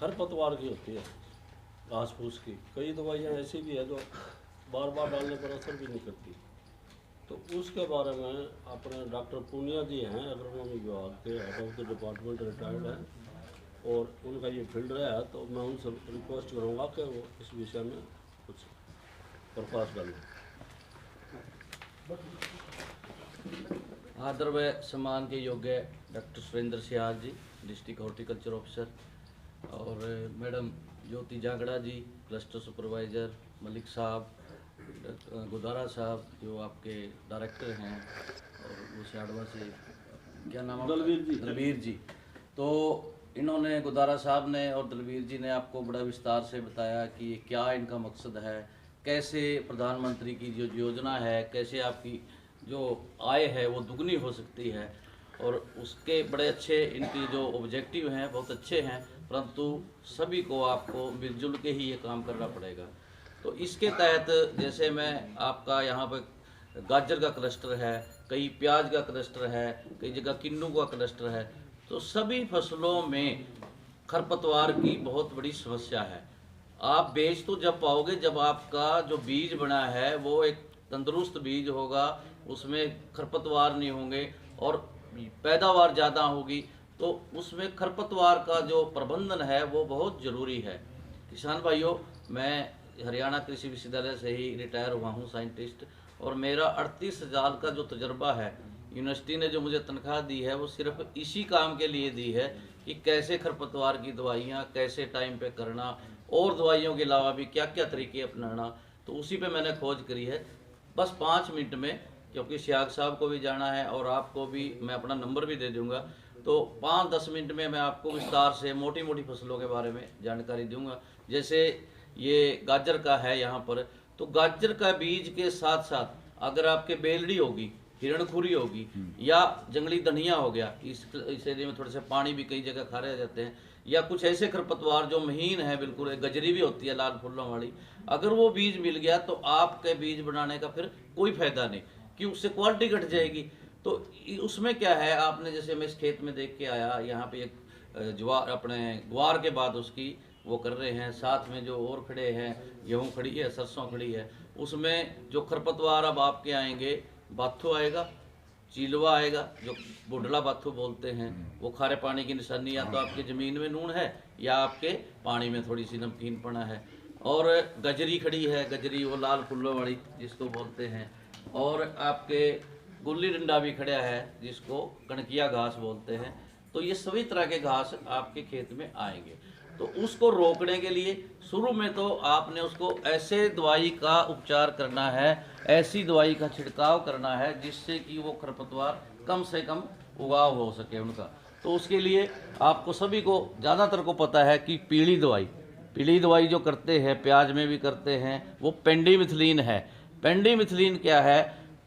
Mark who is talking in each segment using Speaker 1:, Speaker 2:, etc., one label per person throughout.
Speaker 1: खरपतवार की होती है, घास फूस की। कई दवाइयाँ ऐसी भी है जो बार बार डालने पर असर भी नहीं करती। तो उसके बारे में अपने डॉक्टर पूनिया जी हैं, एग्रोनॉमी विभाग के head of the department, retired हैं और उनका ये फील्ड रहा है, तो मैं उनसे रिक्वेस्ट करूँगा कि वो इस विषय में कुछ प्रकाश डालें।
Speaker 2: आदर व सम्मान के योग्य doctor Surendra Sial ji, district horticulture officer, और मैडम ज्योति जागड़ा जी, क्लस्टर सुपरवाइज़र, मलिक साहब, गुदारा साहब जो आपके डायरेक्टर हैं, और वो शाडवा से क्या नाम है, दलवीर जी। तो इन्होंने, गुदारा साहब ने और दलवीर जी ने आपको बड़ा विस्तार से बताया कि क्या इनका मकसद है, कैसे प्रधानमंत्री की जो योजना है, कैसे आपकी जो आय है वो दुगनी हो सकती है, और उसके बड़े अच्छे इनकी जो ऑब्जेक्टिव हैं बहुत अच्छे हैं, परंतु सभी को आपको मिलजुल के ही ये काम करना पड़ेगा। तो इसके तहत जैसे मैं आपका यहाँ पर गाजर का क्लस्टर है, कई प्याज का क्लस्टर है, कई जगह किन्नू का क्लस्टर है, तो सभी फसलों में खरपतवार की बहुत बड़ी समस्या है। आप बेच तो जब पाओगे जब आपका जो बीज बना है वो एक तंदुरुस्त बीज होगा, उसमें खरपतवार नहीं होंगे और पैदावार ज़्यादा होगी, तो उसमें खरपतवार का जो प्रबंधन है वो बहुत ज़रूरी है। किसान भाइयों, मैं हरियाणा कृषि विश्वविद्यालय से ही रिटायर हुआ हूँ साइंटिस्ट, और मेरा 38 साल का जो तजर्बा है, यूनिवर्सिटी ने जो मुझे तनख्वाह दी है वो सिर्फ इसी काम के लिए दी है कि कैसे खरपतवार की दवाइयाँ कैसे टाइम पे करना, और दवाइयों के अलावा भी क्या क्या तरीके अपनाना, तो उसी पे मैंने खोज करी है। बस 5 मिनट में, क्योंकि सियाग साहब को भी जाना है और आपको भी मैं अपना नंबर भी दे दूंगा, तो 5-10 मिनट में मैं आपको विस्तार से मोटी मोटी फसलों के बारे में जानकारी दूंगा। जैसे ये गाजर का है यहाँ पर, तो गाजर का बीज के साथ साथ अगर आपके बेलड़ी होगी, हिरणखुरी होगी, या जंगली धनिया हो गया, इस एरिया में थोड़े से पानी भी कई जगह खारे आ जाते हैं, या कुछ ऐसे खरपतवार जो महीन है बिल्कुल, गजरी भी होती है लाल फूलों वाली, अगर वो बीज मिल गया तो आपके बीज बनाने का फिर कोई फायदा नहीं, कि उससे क्वालिटी घट जाएगी। तो उसमें क्या है, आपने जैसे मैं इस खेत में देख के आया, यहाँ पे एक ज्वार, अपने ग्वार के बाद उसकी वो कर रहे हैं, साथ में जो और खड़े हैं, गेहूँ खड़ी है, सरसों खड़ी है, उसमें जो खरपतवार अब आपके आएंगे, बाथू आएगा, चिलवा आएगा, जो बुढ़ला बाथू बोलते हैं, वो खारे पानी की निशानी, या तो आपकी ज़मीन में नून है या आपके पानी में थोड़ी सी नमकीनपना है, और गजरी खड़ी है, गजरी वो लाल फूलों वाली जिसको बोलते हैं, और आपके गुल्ली डंडा भी खड़ा है जिसको कणकिया घास बोलते हैं। तो ये सभी तरह के घास आपके खेत में आएंगे। तो उसको रोकने के लिए शुरू में तो आपने उसको ऐसे दवाई का उपचार करना है, ऐसी दवाई का छिड़काव करना है जिससे कि वो खरपतवार कम से कम उगाव हो सके उनका। तो उसके लिए आपको सभी को, ज़्यादातर को पता है कि पीली दवाई जो करते हैं, प्याज में भी करते हैं, वो पेंडीमिथिलीन है। पेंडीमिथिलीन क्या है,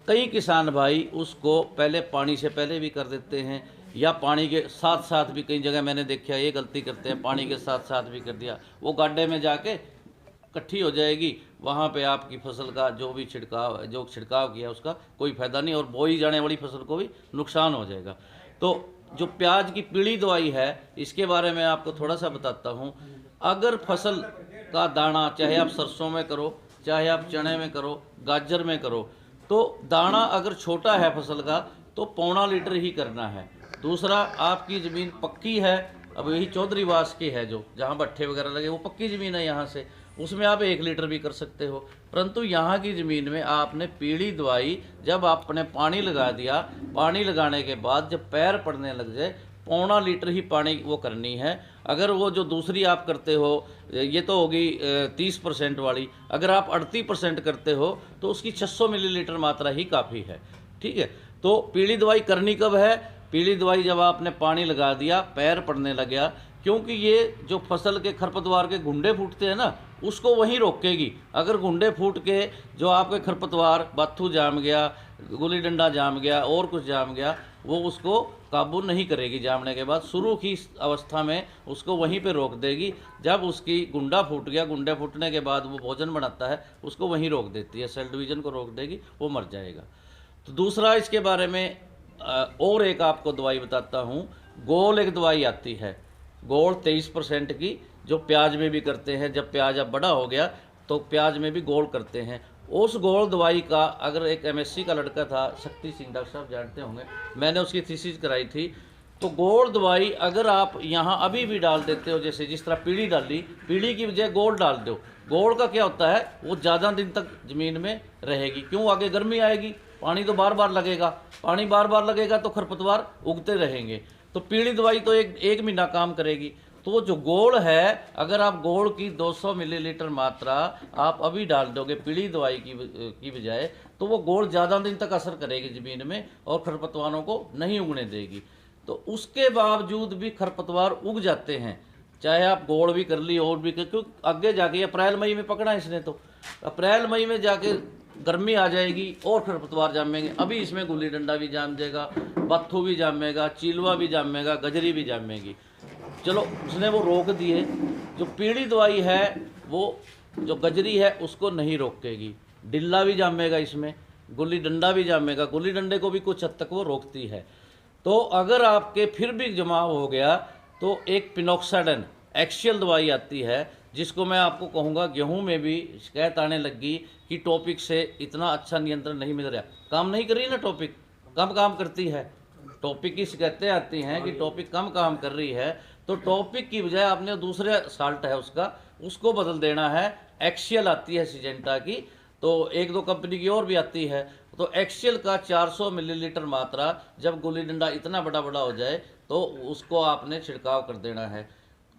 Speaker 2: कई किसान भाई उसको पहले पानी से पहले भी कर देते हैं, या पानी के साथ साथ भी, कई जगह मैंने देखा ये गलती करते हैं, पानी के साथ साथ भी कर दिया, वो गड्ढे में जाके इकट्ठी हो जाएगी, वहाँ पे आपकी फसल का जो भी छिड़काव किया उसका कोई फायदा नहीं, और बोई जाने वाली फसल को भी नुकसान हो जाएगा। तो जो प्याज की पीली दवाई है, इसके बारे में आपको थोड़ा सा बताता हूँ। अगर फसल का दाना, चाहे आप सरसों में करो, चाहे आप चने में करो, गाजर में करो, तो दाना अगर छोटा है फसल का तो 1.25 लीटर ही करना है। दूसरा, आपकी ज़मीन पक्की है, अब यही चौधरीवास की है जो जहाँ भट्ठे वगैरह लगे, वो पक्की ज़मीन है यहाँ से, उसमें आप 1 लीटर भी कर सकते हो। परंतु यहाँ की ज़मीन में आपने पीली दवाई, जब आपने पानी लगा दिया, पानी लगाने के बाद जब पैर पड़ने लग जाए, 1.25 लीटर ही पानी वो करनी है। अगर वो जो दूसरी आप करते हो, ये तो होगी 30% वाली, अगर आप 38% करते हो तो उसकी 600 मिलीलीटर मात्रा ही काफ़ी है। ठीक है, तो पीली दवाई करनी कब है? पीली दवाई जब आपने पानी लगा दिया, पैर पड़ने लग गया, क्योंकि ये जो फसल के खरपतवार के घुंडे फूटते हैं ना, उसको वहीं रोकेगी। अगर घुंडे फूट के जो आपके खरपतवार, बाथू जाम गया, गुल्ली डंडा जाम गया और कुछ जाम गया, वो उसको काबू नहीं करेगी। जामने के बाद शुरू की अवस्था में उसको वहीं पे रोक देगी। जब उसकी गुंडा फूट गया, गुंडे फूटने के बाद वो भोजन बनाता है, उसको वहीं रोक देती है, सेल डिवीजन को रोक देगी, वो मर जाएगा। तो दूसरा इसके बारे में और एक आपको दवाई बताता हूँ। गोल एक दवाई आती है, गोल 23% की, जो प्याज में भी करते हैं। जब प्याज अब बड़ा हो गया तो प्याज में भी गोल करते हैं। उस गोल दवाई का, अगर एक MSc का लड़का था शक्ति सिंह, डॉक्टर साहब जानते होंगे, मैंने उसकी थीसिस कराई थी। तो गोल दवाई अगर आप यहाँ अभी भी डाल देते हो, जैसे जिस तरह पीढ़ी डाली, पीढ़ी की बजाय गोल डाल दो। गोल का क्या होता है, वो ज़्यादा दिन तक ज़मीन में रहेगी। क्यों? आगे गर्मी आएगी, पानी तो बार बार लगेगा, पानी बार बार लगेगा तो खरपतवार उगते रहेंगे। तो पीढ़ी दवाई तो एक महीना काम करेगी। तो जो गोल है, अगर आप गोल की 200 मिलीलीटर मात्रा आप अभी डाल दोगे पीढ़ी दवाई की बजाय, तो वो गोल ज़्यादा दिन तक असर करेगी ज़मीन में और खरपतवारों को नहीं उगने देगी। तो उसके बावजूद भी खरपतवार उग जाते हैं, चाहे आप गोल भी कर ली और भी कर, क्योंकि आगे जाके अप्रैल मई में पकड़ा इसने, तो अप्रैल मई में जाके गर्मी आ जाएगी और खरपतवार जामेंगे। अभी इसमें गुल्ली डंडा भी जाम जाएगा, बत्थू भी जामेगा, चिलवा भी जामेगा, गजरी भी जामेगी। चलो उसने वो रोक दिए। जो पीढ़ी दवाई है वो जो गजरी है उसको नहीं रोकेगी। डिल्ला भी जामेगा इसमें, गुल्ली डंडा भी जामेगा, गुल्ली डंडे को भी कुछ हद तक वो रोकती है। तो अगर आपके फिर भी जमाव हो गया तो एक पिनॉक्साडेन एक्शियल दवाई आती है, जिसको मैं आपको कहूँगा, गेहूं में भी शिकायत आने लगी कि टॉपिक से इतना अच्छा नियंत्रण नहीं मिल रहा। काम नहीं कर रही ना, टॉपिक कम काम करती है। टॉपिक की शिकायतें आती हैं कि टॉपिक कम काम कर रही है, तो टॉपिक की बजाय आपने दूसरे साल्ट है उसको बदल देना है। एक्शियल आती है सिजेंटा की, तो एक दो कंपनी की और भी आती है। तो एक्शियल का 400 मिलीलीटर मात्रा, जब गुल्ली डंडा इतना बड़ा बड़ा हो जाए तो उसको आपने छिड़काव कर देना है।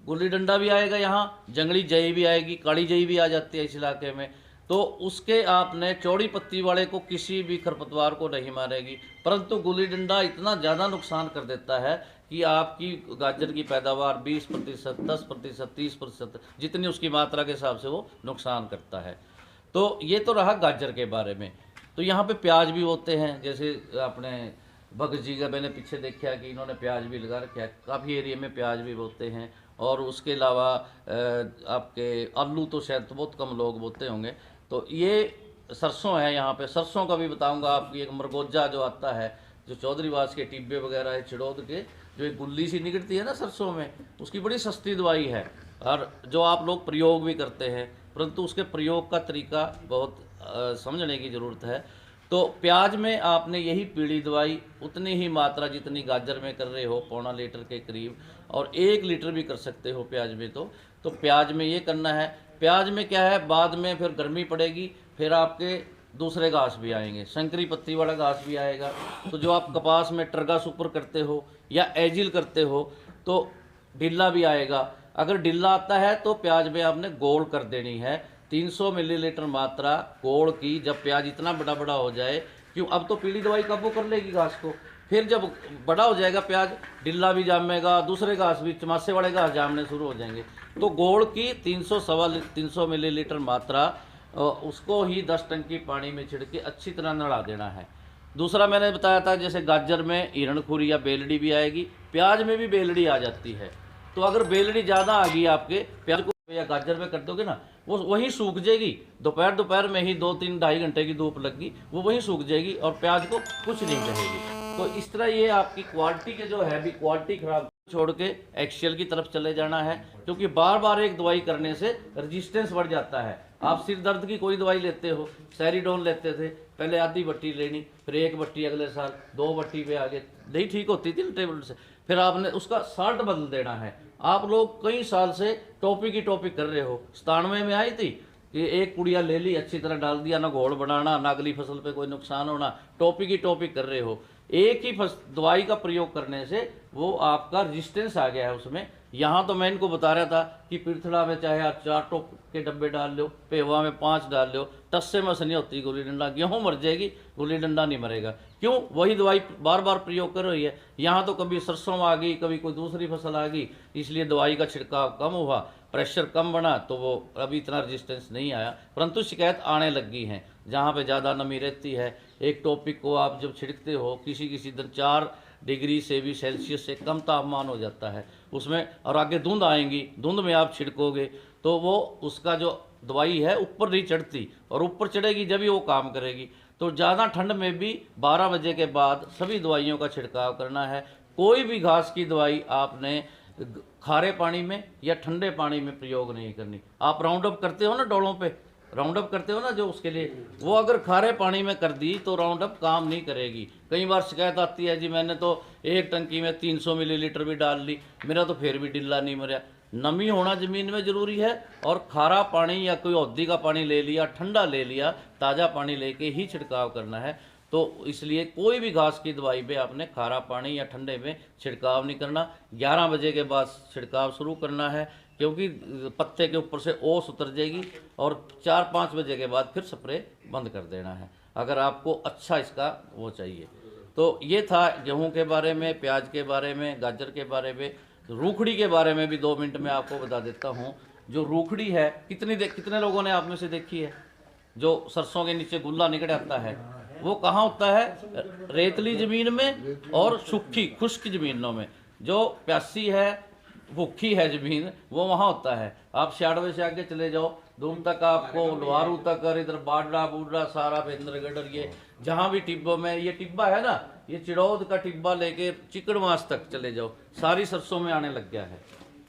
Speaker 2: गुल्ली डंडा भी आएगा, यहाँ जंगली जई भी आएगी, काली जई भी आ जाती है इस इलाके में। तो उसके आपने चौड़ी पत्ती वाले को किसी भी खरपतवार को नहीं मारेगी, परंतु गुल्ली डंडा इतना ज़्यादा नुकसान कर देता है कि आपकी गाजर की पैदावार 20%, 10%, 30%, जितनी उसकी मात्रा के हिसाब से वो नुकसान करता है। तो ये तो रहा गाजर के बारे में। तो यहाँ पे प्याज भी होते हैं, जैसे अपने भगत जी का मैंने पीछे देखा कि इन्होंने प्याज भी लगा रखा है, काफ़ी एरिया में प्याज भी बोते हैं। और उसके अलावा आपके आलू तो शायद तो बहुत कम लोग बोते होंगे। तो ये सरसों है, यहाँ पे सरसों का भी बताऊंगा। आपकी एक मरगोजा जो आता है, जो चौधरीवास के टिब्बे वगैरह है, चिड़ोद के, जो एक गुल्ली सी निकलती है ना सरसों में, उसकी बड़ी सस्ती दवाई है और जो आप लोग प्रयोग भी करते हैं, परंतु उसके प्रयोग का तरीका बहुत समझने की ज़रूरत है। तो प्याज में आपने यही पीढ़ी दवाई उतनी ही मात्रा जितनी गाजर में कर रहे हो, 1.25 लीटर के करीब, और 1 लीटर भी कर सकते हो प्याज में। तो प्याज में ये करना है। प्याज में क्या है, बाद में फिर गर्मी पड़ेगी, फिर आपके दूसरे घास भी आएंगे, शंकरी पत्ती वाला घास भी आएगा। तो जो आप कपास में टर्गा सुपर करते हो या एजिल करते हो, तो डिल्ला भी आएगा। अगर डिल्ला आता है तो प्याज में आपने गोल कर देनी है, 300 मिलीलीटर मात्रा गोल की, जब प्याज इतना बड़ा बड़ा हो जाए। क्यों, अब तो पीली दवाई काबू कर लेगी घास को, फिर जब बड़ा हो जाएगा प्याज, डिल्ला भी जामेगा, दूसरे घास भी, चमासे वाले घास जामने शुरू हो जाएंगे। तो गोल की 300 मिलीलीटर मात्रा, उसको ही 10 टंकी पानी में छिड़क के अच्छी तरह नला देना है। दूसरा मैंने बताया था, जैसे गाजर में हिरणखुरी या बेलड़ी भी आएगी, प्याज में भी बेलड़ी आ जाती है। तो अगर बेलड़ी ज़्यादा आ गई आपके प्याज को या गाजर में कर दोगे ना, वो वहीं सूख जाएगी। दोपहर में ही 2-3-2.5 घंटे की धूप लगी, वो वहीं सूख जाएगी और प्याज को कुछ नहीं रहेगी। तो इस तरह ये आपकी क्वालिटी के जो है भी, क्वालिटी खराब छोड़ के एक्शियल की तरफ चले जाना है, क्योंकि बार बार एक दवाई करने से रेजिस्टेंस बढ़ जाता है। आप सिर दर्द की कोई दवाई लेते हो, सैरिडोन लेते थे, पहले आधी बट्टी लेनी, फिर 1 बट्टी अगले साल, 2 बट्टी पे आगे, नहीं ठीक होती थी ना टेबलेट से, फिर आपने उसका साल्ट बदल देना है। आप लोग कई साल से टॉपिक की टॉपिक कर रहे हो। 97 में आई थी कि एक पुड़िया ले ली, अच्छी तरह डाल दिया, ना घोड़ बनाना, ना अगली फसल पे कोई नुकसान होना, टॉपिक की टॉपिक कर रहे हो। एक ही दवाई का प्रयोग करने से वो आपका रेजिस्टेंस आ गया है उसमें। यहाँ तो मैं इनको बता रहा था कि पिरथड़ा में चाहे आप 4 टोप के डब्बे डाल लो, पेवा में 5 डाल लो, टस्से में से नहीं होती गुल्ली डंडा। गेहूँ मर जाएगी, गुल्ली डंडा नहीं मरेगा। क्यों, वही दवाई बार बार प्रयोग कर रही है। यहाँ तो कभी सरसों आ गई, कभी कोई दूसरी फसल आ गई, इसलिए दवाई का छिड़काव कम हुआ, प्रेशर कम बना, तो वो अभी इतना रेजिस्टेंस नहीं आया। परंतु शिकायत आने लगी हैं जहाँ पे ज़्यादा नमी रहती है। एक टॉपिक को आप जब छिड़कते हो, किसी दिन 4 डिग्री से भी सेल्सियस से कम तापमान हो जाता है उसमें, और आगे धुंध आएंगी, धुंध में आप छिड़कोगे तो वो उसका जो दवाई है ऊपर नहीं चढ़ती, और ऊपर चढ़ेगी जब ही वो काम करेगी। तो ज़्यादा ठंड में भी 12 बजे के बाद सभी दवाइयों का छिड़काव करना है। कोई भी घास की दवाई आपने खारे पानी में या ठंडे पानी में प्रयोग नहीं करनी। आप राउंड अप करते हो ना डोलों पे, राउंड अप करते हो ना जो उसके लिए, वो अगर खारे पानी में कर दी तो राउंड अप काम नहीं करेगी। कई बार शिकायत आती है जी मैंने तो एक टंकी में 300 मिलीलीटर भी डाल ली, मेरा तो फिर भी डिल्ला नहीं मरा। नमी होना ज़मीन में ज़रूरी है, और खारा पानी या कोई औदी का पानी ले लिया, ठंडा ले लिया, ताज़ा पानी लेके ही छिड़काव करना है। तो इसलिए कोई भी घास की दवाई पे आपने खारा पानी या ठंडे में छिड़काव नहीं करना। 11 बजे के बाद छिड़काव शुरू करना है, क्योंकि पत्ते के ऊपर से ओस उतर जाएगी, और 4-5 बजे के बाद फिर स्प्रे बंद कर देना है, अगर आपको अच्छा इसका वो चाहिए। तो ये था गेहूं के बारे में, प्याज के बारे में, गाजर के बारे में। रूखड़ी के बारे में भी 2 मिनट में आपको बता देता हूँ। जो रूखड़ी है, कितने लोगों ने आप में से देखी है? जो सरसों के नीचे गुल्ला निकल आता है, वो कहाँ होता है? रेतली ज़मीन में और सूखी खुश्क ज़मीनों में। जो प्यासी है, भूखी है ज़मीन, वो वहाँ होता है। आप शाड़वे से आगे चले जाओ, दूर तक आपको लोहारू तक, और इधर बाडरा बूडरा सारा बेंद्रगढ़, ये जहाँ भी टिब्बों में, ये टिब्बा है ना, ये चिड़ौद का टिब्बा लेके चिकड़वास तक चले जाओ, सारी सरसों में आने लग गया है।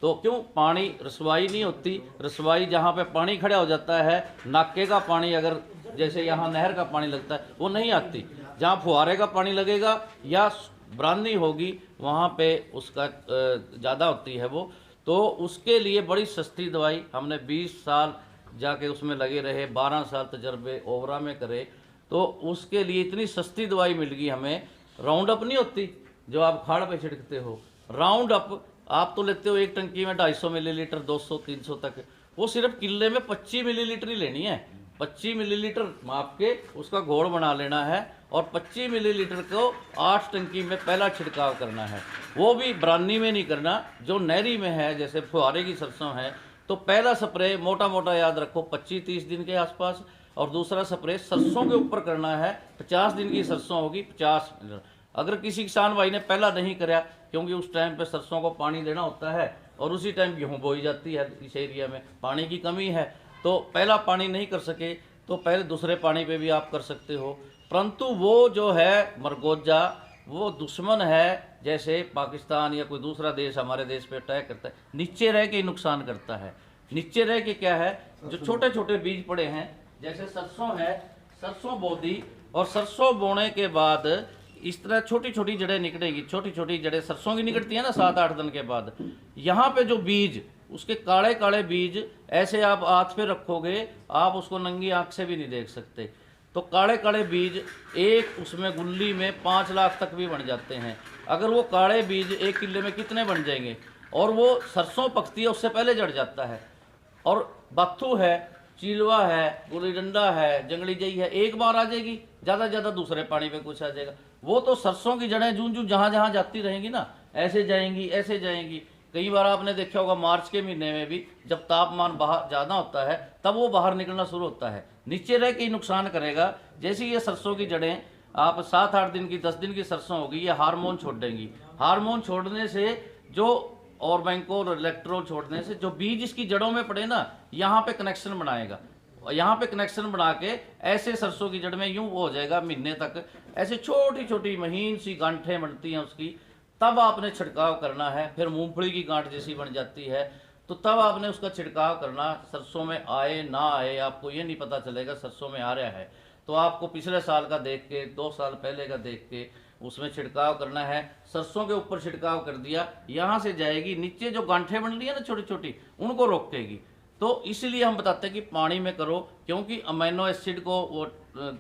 Speaker 2: तो क्यों? पानी रसवाई नहीं होती। रसवाई जहाँ पे पानी खड़ा हो जाता है, नाके का पानी अगर जैसे यहाँ नहर का पानी लगता है, वो नहीं आती। जहाँ फुहारे का पानी लगेगा या ब्रांदी होगी, वहाँ पे उसका ज़्यादा होती है वो। तो उसके लिए बड़ी सस्ती दवाई, हमने 20 साल जाके उसमें लगे रहे, 12 साल तजर्बे ओवरा में करे, तो उसके लिए इतनी सस्ती दवाई मिल गई हमें। राउंड अप नहीं होती जो आप खाड़ पे छिड़कते हो, राउंड अप आप तो लेते हो एक टंकी में 250 मिलीलीटर, 200-300 तक, वो सिर्फ किले में 25 मिलीलीटर ही लेनी है। 25 मिलीलीटर माप के उसका घोल बना लेना है, और 25 मिलीलीटर को 8 टंकी में पहला छिड़काव करना है। वो भी बरानी में नहीं करना, जो नहरी में है, जैसे फुहारे की सरसों है, तो पहला स्प्रे मोटा मोटा याद रखो 25-30 दिन के आसपास, और दूसरा स्प्रे सरसों के ऊपर करना है। 50 दिन की सरसों होगी, 50 मिलीलीटर। अगर किसी किसान भाई ने पहला नहीं कराया, क्योंकि उस टाइम पे सरसों को पानी देना होता है, और उसी टाइम गेहूँ बोई जाती है, इस एरिया में पानी की कमी है, तो पहला पानी नहीं कर सके तो पहले दूसरे पानी पे भी आप कर सकते हो। परंतु वो जो है मरगोजा, वो दुश्मन है। जैसे पाकिस्तान या कोई दूसरा देश हमारे देश पे अटैक करता है, नीचे रह के नुकसान करता है। नीचे रह के क्या है, जो छोटे छोटे बीज पड़े हैं, जैसे सरसों है, सरसों बो दी, और सरसों बोने के बाद इस तरह छोटी छोटी जड़ें निकलेगी, छोटी छोटी जड़ें सरसों की निकलती है ना 7-8 दिन के बाद। यहाँ पे जो बीज, उसके काले काले बीज ऐसे आप हाथ पे रखोगे, आप उसको नंगी आंख से भी नहीं देख सकते। तो काले काले बीज एक उसमें गुल्ली में 5 लाख तक भी बन जाते हैं। अगर वो काले बीज 1 किले में कितने बन जाएंगे, और वो सरसों पकती है उससे पहले जड़ जाता है। और बाथू है, चिलवा है, गुली डंडा है, जंगली जई है, एक बार आ जाएगी, ज़्यादा ज़्यादा दूसरे पानी पे कुछ आ जाएगा। वो तो सरसों की जड़ें जूं जूं जहाँ जहाँ जाती रहेंगी ना, ऐसे जाएंगी ऐसे जाएंगी। कई बार आपने देखा होगा मार्च के महीने में भी, जब तापमान बाहर ज़्यादा होता है, तब वो बाहर निकलना शुरू होता है, नीचे रह के ही नुकसान करेगा। जैसे ये सरसों की जड़ें आप 7-8 दिन की, 10 दिन की सरसों होगी, ये हार्मोन छोड़ देंगी। हार्मोन छोड़ने से जो, और बैंकोल और इलेक्ट्रोल छोड़ने से जो बीज इसकी जड़ों में पड़े ना, यहाँ पे कनेक्शन बनाएगा, यहाँ पे कनेक्शन बना के ऐसे सरसों की जड़ में यूं हो जाएगा, महीने तक ऐसे छोटी छोटी महीन सी गांठें बनती हैं उसकी। तब आपने छिड़काव करना है। फिर मूंगफली की गांठ जैसी बन जाती है, तो तब आपने उसका छिड़काव करना। सरसों में आए ना आए आपको ये नहीं पता चलेगा सरसों में आ रहा है, तो आपको पिछले साल का देख के, 2 साल पहले का देख के उसमें छिड़काव करना है। सरसों के ऊपर छिड़काव कर दिया, यहाँ से जाएगी, नीचे जो गांठें बन रही है ना छोटी छोटी, उनको रोकेगी। तो इसलिए हम बताते हैं कि पानी में करो, क्योंकि अमीनो एसिड को वो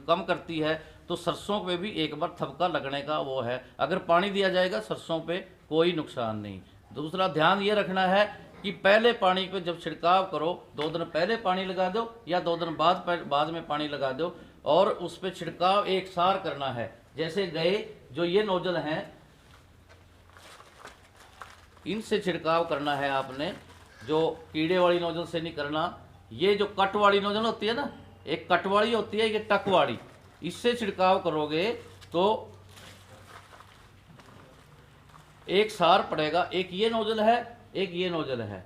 Speaker 2: कम करती है। तो सरसों पे भी एक बार थपका लगने का वो है। अगर पानी दिया जाएगा सरसों पे कोई नुकसान नहीं। दूसरा ध्यान ये रखना है कि पहले पानी पे जब छिड़काव करो, 2 दिन पहले पानी लगा दो या 2 दिन बाद में पानी लगा दो, और उस पर छिड़काव एक सार करना है। जैसे गए जो ये नोजल हैं, इनसे छिड़काव करना है आपने, जो कीड़े वाली नोजल से नहीं करना। ये जो कट वाली नोजल होती है ना, एक कट वाली होती है, ये टक वाली, इससे छिड़काव करोगे तो एक सार पड़ेगा। एक ये नोजल है, एक ये नोजल है,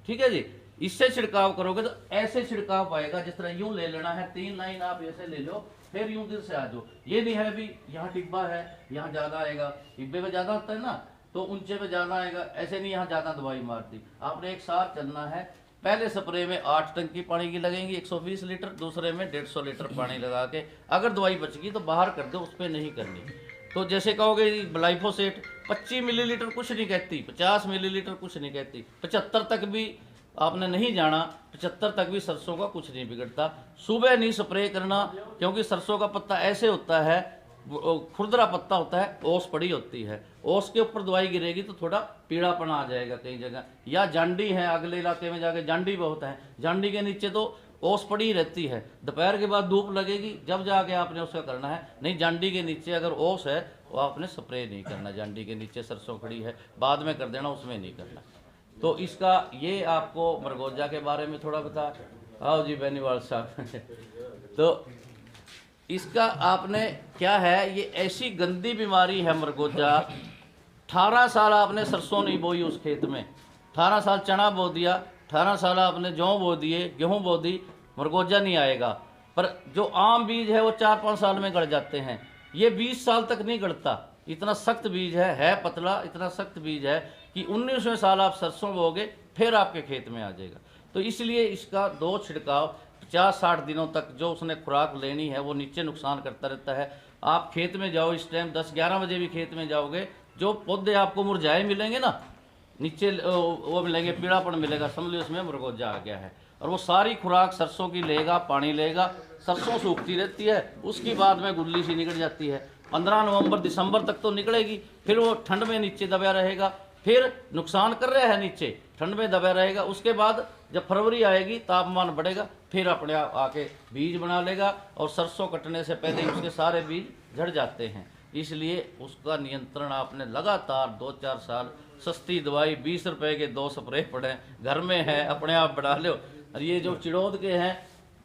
Speaker 2: ठीक है जी। इससे छिड़काव करोगे तो ऐसे छिड़काव पाएगा, जिस तरह यूं ले लेना है, 3 लाइन आप ऐसे ले लो, फिर यूं दिल से आ जाओ। ये नहीं है भी यहाँ टिब्बा है, यहाँ ज़्यादा आएगा, टिब्बे में ज़्यादा होता है ना, तो ऊंचे पे जाना आएगा, ऐसे नहीं यहाँ ज़्यादा दवाई मारती। आपने एक साथ चलना है। पहले स्प्रे में 8 टंकी पानी की लगेंगी 120 लीटर, दूसरे में 150 लीटर पानी लगा के अगर दवाई बच गई तो बाहर कर दो, उस पर नहीं करनी। तो जैसे कहोगे ग्लाइफोसेट 25 मिलीलीटर कुछ नहीं कहती, 50 मिलीलीटर कुछ नहीं कहती, 75 तक भी आपने नहीं जाना, 75 तक भी सरसों का कुछ नहीं बिगड़ता। सुबह नहीं स्प्रे करना, क्योंकि सरसों का पत्ता ऐसे होता है, खुरदरा पत्ता होता है, ओस पड़ी होती है, ओस के ऊपर दवाई गिरेगी तो थोड़ा पीड़ापन आ जाएगा कई जगह। या जांडी है, अगले इलाके में जाके जांडी बहुत है, जांडी के नीचे तो ओस पड़ी रहती है, दोपहर के बाद धूप लगेगी जब जाके आपने उसका करना है। नहीं, जांडी के नीचे अगर ओस है वो आपने स्प्रे नहीं करना, जांडी के नीचे सरसों खड़ी है बाद में कर देना, उसमें नहीं करना। तो इसका ये आपको मरगोजा के बारे में थोड़ा बता। आओ जी बेनीवाल साहब तो इसका आपने क्या है, ये ऐसी गंदी बीमारी है मरगोजा। 18 साल आपने सरसों नहीं बोई उस खेत में, 18 साल चना बो दिया, 18 साल आपने जौ बो दिए, गेहूं बो दी, मरगोजा नहीं आएगा। पर जो आम बीज है वो 4-5 साल में गड़ जाते हैं, ये 20 साल तक नहीं गड़ता। इतना सख्त बीज है पतला, इतना सख्त बीज है कि 19वें साल आप सरसों बोगे फिर आपके खेत में आ जाएगा। तो इसलिए इसका 2 छिड़काव 50-60 दिनों तक जो उसने खुराक लेनी है वो नीचे नुकसान करता रहता है। आप खेत में जाओ इस टाइम 10-11 बजे भी खेत में जाओगे, जो पौधे आपको मुरझाए मिलेंगे ना, नीचे वो मिलेंगे, पीड़ापन मिलेगा, समझ लो उसमें मरगोजा आ गया है। और वो सारी खुराक सरसों की लेगा, पानी लेगा, सरसों सूखती रहती है, उसकी बाद में गुल्ली सी निकल जाती है। 15 नवंबर दिसंबर तक तो निकलेगी, फिर वो ठंड में नीचे दबा रहेगा, फिर नुकसान कर रहा है नीचे, ठंड में दबा रहेगा। उसके बाद जब फरवरी आएगी तापमान बढ़ेगा, फिर अपने आप आके बीज बना लेगा, और सरसों कटने से पहले ही उसके सारे बीज झड़ जाते हैं। इसलिए उसका नियंत्रण आपने लगातार 2-4 साल, सस्ती दवाई 20 रुपए के 2 स्प्रे पड़े घर में है, अपने आप बढ़ा लो। और ये जो चिड़ोद के हैं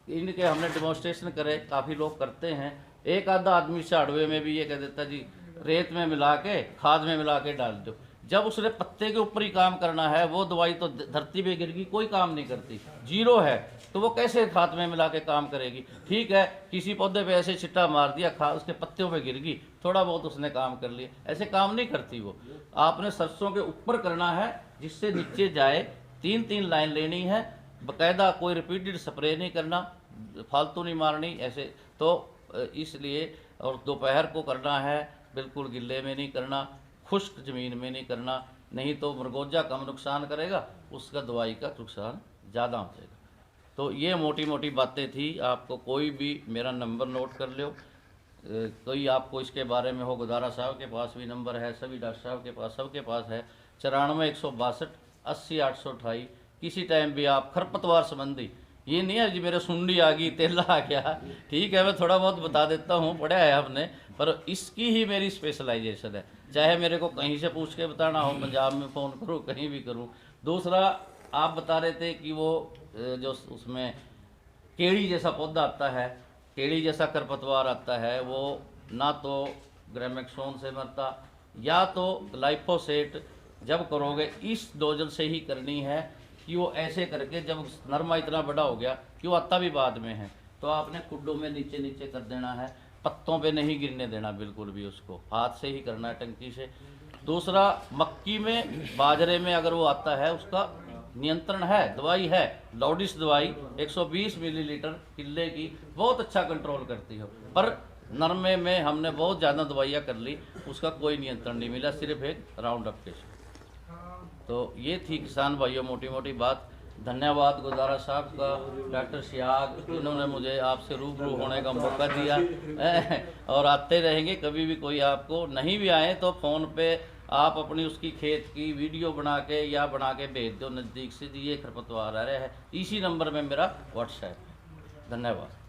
Speaker 2: इनके हमने डेमोन्स्ट्रेशन करे, काफ़ी लोग करते हैं। एक आधा आदमी झाड़ुए में भी ये कह देता जी रेत में मिला के, खाद में मिला के डाल दो। जब उसने पत्ते के ऊपर ही काम करना है, वो दवाई तो धरती पे गिर गई, कोई काम नहीं करती, जीरो है, तो वो कैसे खाद में मिला के काम करेगी। ठीक है, किसी पौधे पे ऐसे छिट्टा मार दिया, खाद उसके पत्तियों पे गिर गई, थोड़ा बहुत उसने काम कर लिया, ऐसे काम नहीं करती वो। आपने सरसों के ऊपर करना है जिससे नीचे जाए, 3-3 लाइन लेनी है बाकायदा, कोई रिपीटेड स्प्रे नहीं करना, फालतू नहीं मारनी ऐसे। तो इसलिए, और दोपहर को करना है, बिल्कुल गिल्ले में नहीं करना, खुश्क ज़मीन में नहीं करना, नहीं तो मरगोजा कम नुकसान करेगा, उसका दवाई का नुकसान ज़्यादा हो जाएगा। तो ये मोटी मोटी बातें थी। आपको कोई भी मेरा नंबर नोट कर लो, कोई आपको इसके बारे में हो, गुदारा साहब के पास भी नंबर है, सभी डॉक्टर साहब के पास, सबके पास है, 94-162 80-828। किसी टाइम भी आप खरपतवार संबंधी, ये नहीं है जी मेरे सुंडी आ गई, तेला आ गया, ठीक है, मैं थोड़ा बहुत बता देता हूँ, पढ़ा है आपने, पर इसकी ही मेरी स्पेशलाइजेशन है। चाहे मेरे को कहीं से पूछ के बताना हो, पंजाब में फ़ोन करूँ, कहीं भी करूँ। दूसरा, आप बता रहे थे कि वो जो उसमें केड़ी जैसा पौधा आता है, केड़ी जैसा खरपतवार आता है, वो ना तो ग्रामेक्सोन से मरता, या तो ग्लाइफोसेट जब करोगे इस डोजल से ही करनी है, कि वो ऐसे करके जब नरमा इतना बड़ा हो गया कि वो आता भी बाद में है, तो आपने कुड्डों में नीचे नीचे कर देना है, पत्तों पे नहीं गिरने देना बिल्कुल भी, उसको हाथ से ही करना है, टंकी से। दूसरा, मक्की में, बाजरे में अगर वो आता है, उसका नियंत्रण है, दवाई है, लॉडिस दवाई 120 मिलीलीटर किले की, बहुत अच्छा कंट्रोल करती हो। पर नरमे में हमने बहुत ज़्यादा दवाइयाँ कर ली, उसका कोई नियंत्रण नहीं मिला, सिर्फ एक राउंड अप के से। तो ये थी किसान भाइयों मोटी मोटी बात। धन्यवाद गुजारा साहब का, डॉक्टर सियाग, इन्होंने मुझे आपसे रूबरू होने का मौका दिया और आते रहेंगे। कभी भी कोई आपको नहीं भी आए तो फ़ोन पे आप अपनी उसकी खेत की वीडियो बना के या बना के भेज दो नज़दीक से, ये खरपतवार आ रहा है, इसी नंबर में मेरा व्हाट्सएप। धन्यवाद।